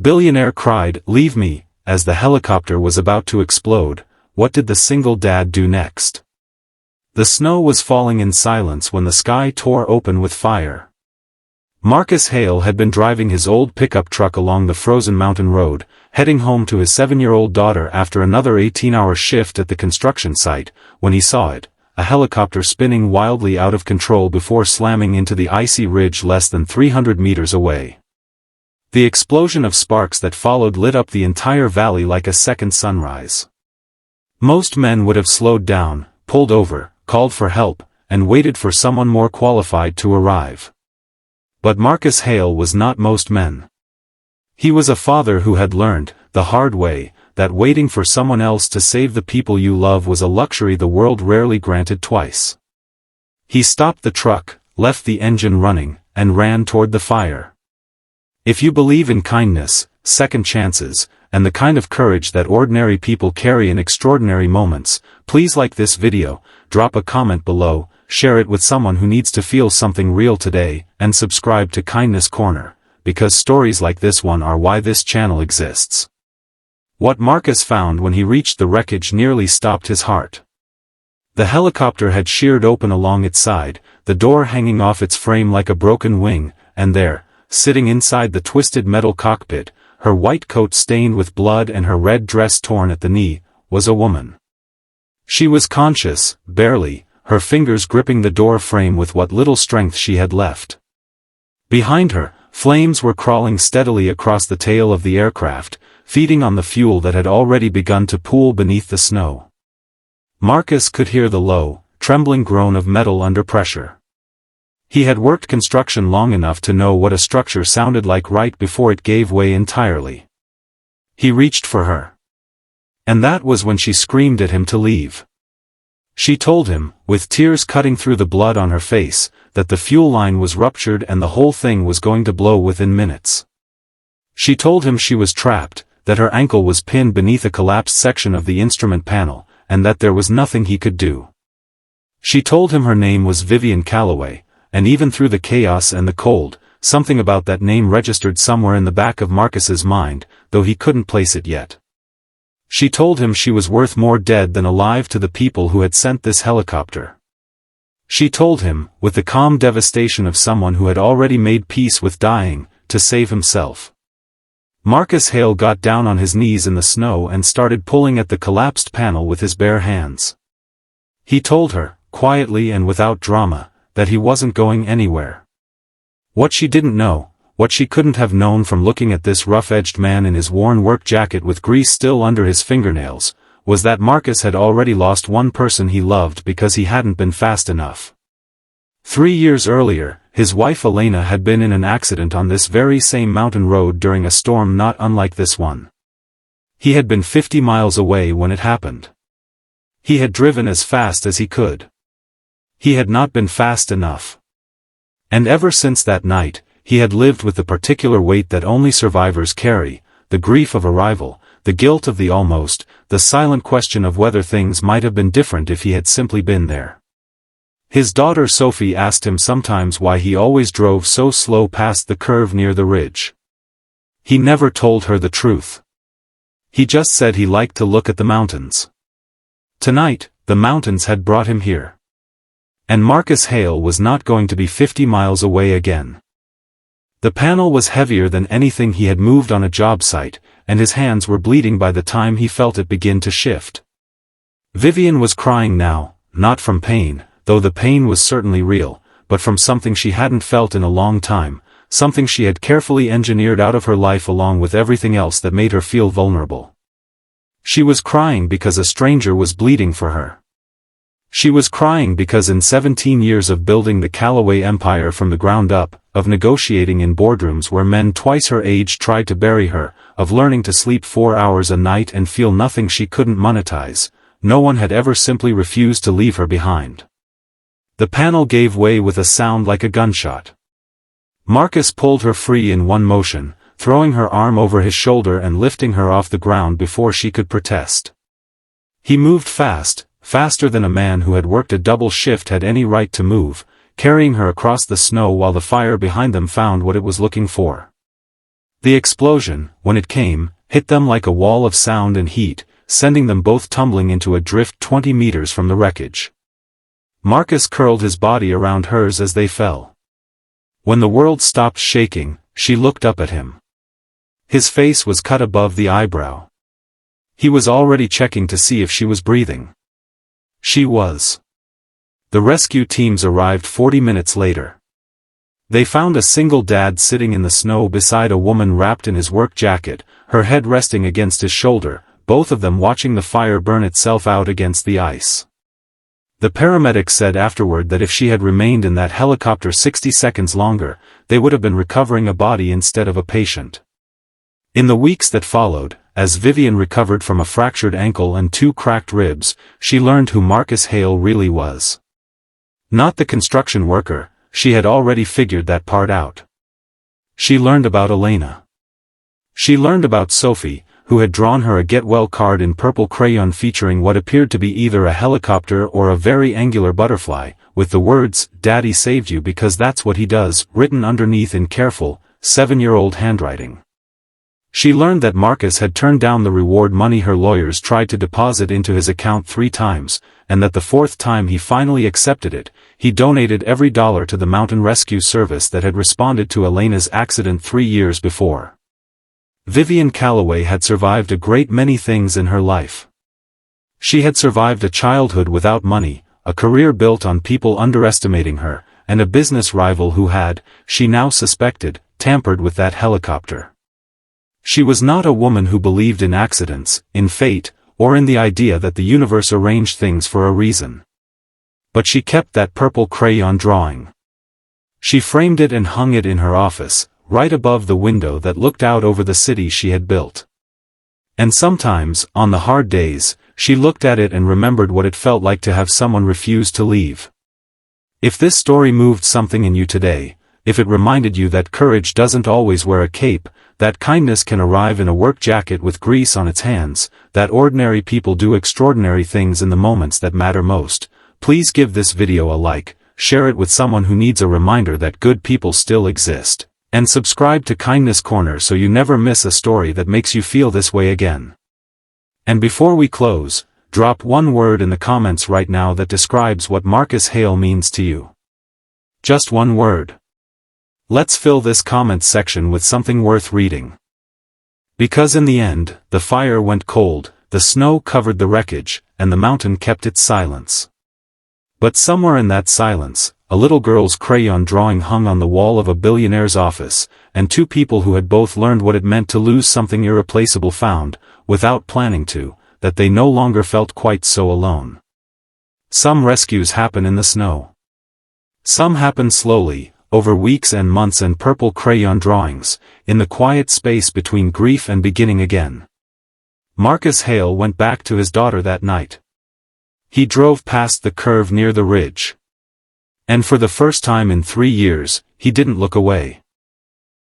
Billionaire cried, "Leave me," as the helicopter was about to explode. What did the single dad do next? The snow was falling in silence when the sky tore open with fire. Marcus Hale had been driving his old pickup truck along the frozen mountain road, heading home to his 7-year-old daughter after another 18-hour shift at the construction site, when he saw it, a helicopter spinning wildly out of control before slamming into the icy ridge less than 300 meters away. The explosion of sparks that followed lit up the entire valley like a second sunrise. Most men would have slowed down, pulled over, called for help, and waited for someone more qualified to arrive. But Marcus Hale was not most men. He was a father who had learned, the hard way, that waiting for someone else to save the people you love was a luxury the world rarely granted twice. He stopped the truck, left the engine running, and ran toward the fire. If you believe in kindness, second chances, and the kind of courage that ordinary people carry in extraordinary moments, please like this video, drop a comment below, share it with someone who needs to feel something real today, and subscribe to Kindness Corner, because stories like this one are why this channel exists. What Marcus found when he reached the wreckage nearly stopped his heart. The helicopter had sheared open along its side, the door hanging off its frame like a broken wing, and there, sitting inside the twisted metal cockpit, her white coat stained with blood and her red dress torn at the knee, was a woman. She was conscious, barely, her fingers gripping the door frame with what little strength she had left. Behind her, flames were crawling steadily across the tail of the aircraft, feeding on the fuel that had already begun to pool beneath the snow. Marcus could hear the low, trembling groan of metal under pressure. He had worked construction long enough to know what a structure sounded like right before it gave way entirely. He reached for her. And that was when she screamed at him to leave. She told him, with tears cutting through the blood on her face, that the fuel line was ruptured and the whole thing was going to blow within minutes. She told him she was trapped, that her ankle was pinned beneath a collapsed section of the instrument panel, and that there was nothing he could do. She told him her name was Vivian Calloway, and even through the chaos and the cold, something about that name registered somewhere in the back of Marcus's mind, though he couldn't place it yet. She told him she was worth more dead than alive to the people who had sent this helicopter. She told him, with the calm devastation of someone who had already made peace with dying, to save himself. Marcus Hale got down on his knees in the snow and started pulling at the collapsed panel with his bare hands. He told her, quietly and without drama, that he wasn't going anywhere. What she didn't know, what she couldn't have known from looking at this rough-edged man in his worn work jacket with grease still under his fingernails, was that Marcus had already lost one person he loved because he hadn't been fast enough. 3 years earlier, his wife Elena had been in an accident on this very same mountain road during a storm not unlike this one. He had been 50 miles away when it happened. He had driven as fast as he could. He had not been fast enough. And ever since that night, he had lived with the particular weight that only survivors carry, the grief of arrival, the guilt of the almost, the silent question of whether things might have been different if he had simply been there. His daughter Sophie asked him sometimes why he always drove so slow past the curve near the ridge. He never told her the truth. He just said he liked to look at the mountains. Tonight, the mountains had brought him here. And Marcus Hale was not going to be 50 miles away again. The panel was heavier than anything he had moved on a job site, and his hands were bleeding by the time he felt it begin to shift. Vivian was crying now, not from pain, though the pain was certainly real, but from something she hadn't felt in a long time, something she had carefully engineered out of her life along with everything else that made her feel vulnerable. She was crying because a stranger was bleeding for her. She was crying because in 17 years of building the Calloway empire from the ground up, of negotiating in boardrooms where men twice her age tried to bury her, of learning to sleep 4 hours a night and feel nothing she couldn't monetize, no one had ever simply refused to leave her behind. The panel gave way with a sound like a gunshot. Marcus pulled her free in one motion, throwing her arm over his shoulder and lifting her off the ground before she could protest. He moved fast, faster than a man who had worked a double shift had any right to move, carrying her across the snow while the fire behind them found what it was looking for. The explosion, when it came, hit them like a wall of sound and heat, sending them both tumbling into a drift 20 meters from the wreckage. Marcus curled his body around hers as they fell. When the world stopped shaking, she looked up at him. His face was cut above the eyebrow. He was already checking to see if she was breathing. She was. The rescue teams arrived 40 minutes later. They found a single dad sitting in the snow beside a woman wrapped in his work jacket, her head resting against his shoulder, both of them watching the fire burn itself out against the ice. The paramedics said afterward that if she had remained in that helicopter 60 seconds longer, they would have been recovering a body instead of a patient. In the weeks that followed, as Vivian recovered from a fractured ankle and 2 cracked ribs, she learned who Marcus Hale really was. Not the construction worker, she had already figured that part out. She learned about Elena. She learned about Sophie, who had drawn her a get-well card in purple crayon featuring what appeared to be either a helicopter or a very angular butterfly, with the words, "Daddy saved you because that's what he does," written underneath in careful, 7-year-old handwriting. She learned that Marcus had turned down the reward money her lawyers tried to deposit into his account 3 times, and that the 4th time he finally accepted it, he donated every dollar to the mountain rescue service that had responded to Elena's accident 3 years before. Vivian Calloway had survived a great many things in her life. She had survived a childhood without money, a career built on people underestimating her, and a business rival who had, she now suspected, tampered with that helicopter. She was not a woman who believed in accidents, in fate, or in the idea that the universe arranged things for a reason. But she kept that purple crayon drawing. She framed it and hung it in her office, right above the window that looked out over the city she had built. And sometimes, on the hard days, she looked at it and remembered what it felt like to have someone refuse to leave. If this story moved something in you today, if it reminded you that courage doesn't always wear a cape, that kindness can arrive in a work jacket with grease on its hands, that ordinary people do extraordinary things in the moments that matter most, please give this video a like, share it with someone who needs a reminder that good people still exist, and subscribe to Kindness Corner so you never miss a story that makes you feel this way again. And before we close, drop one word in the comments right now that describes what Marcus Hale means to you. Just one word. Let's fill this comments section with something worth reading. Because in the end, the fire went cold, the snow covered the wreckage, and the mountain kept its silence. But somewhere in that silence, a little girl's crayon drawing hung on the wall of a billionaire's office, and 2 people who had both learned what it meant to lose something irreplaceable found, without planning to, that they no longer felt quite so alone. Some rescues happen in the snow. Some happen slowly, over weeks and months and purple crayon drawings, in the quiet space between grief and beginning again. Marcus Hale went back to his daughter that night. He drove past the curve near the ridge. And for the first time in 3 years, he didn't look away.